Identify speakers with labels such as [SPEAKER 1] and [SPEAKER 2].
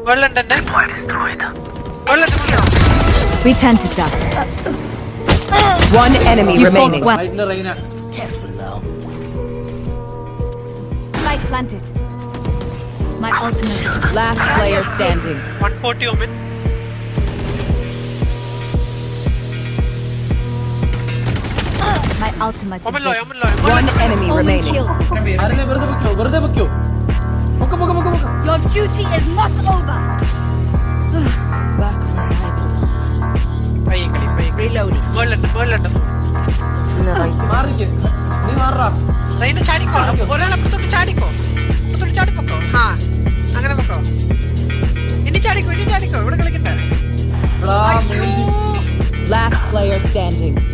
[SPEAKER 1] We turn to dust. One enemy remaining.
[SPEAKER 2] റൈറ്റിലെ Raina.
[SPEAKER 1] Light planted. My ultimate is last player standing.
[SPEAKER 3] 140 Omen.
[SPEAKER 1] My ultimate
[SPEAKER 3] Omen
[SPEAKER 1] is
[SPEAKER 3] low,
[SPEAKER 1] ready.
[SPEAKER 3] Omen low.
[SPEAKER 1] One enemy
[SPEAKER 4] Omen
[SPEAKER 1] remaining.
[SPEAKER 4] kill.
[SPEAKER 2] ആരെല്ലാം വെറുതെ പൊക്കോ. പൊക്കോ.
[SPEAKER 4] Your duty is not over.
[SPEAKER 3] പയ്യെ കളി.
[SPEAKER 1] Reloading.
[SPEAKER 3] മുകളിലുണ്ട്.
[SPEAKER 2] മാറിക്ക്. നീ മാറാ.
[SPEAKER 3] റെയ്ന ചാടിക്കോ. ഒരാൾ അപ്പുറത്തോട്ട് ചാടിക്കോ. ചാടിപ്പോക്കോ. ആ അങ്ങനെ പൊക്കോ. ഇനി ചാടിക്കോ. ഇവിടെ കളിക്കട്ടെ.
[SPEAKER 2] എടാ, മൂഞ്ചി.
[SPEAKER 1] Last player standing.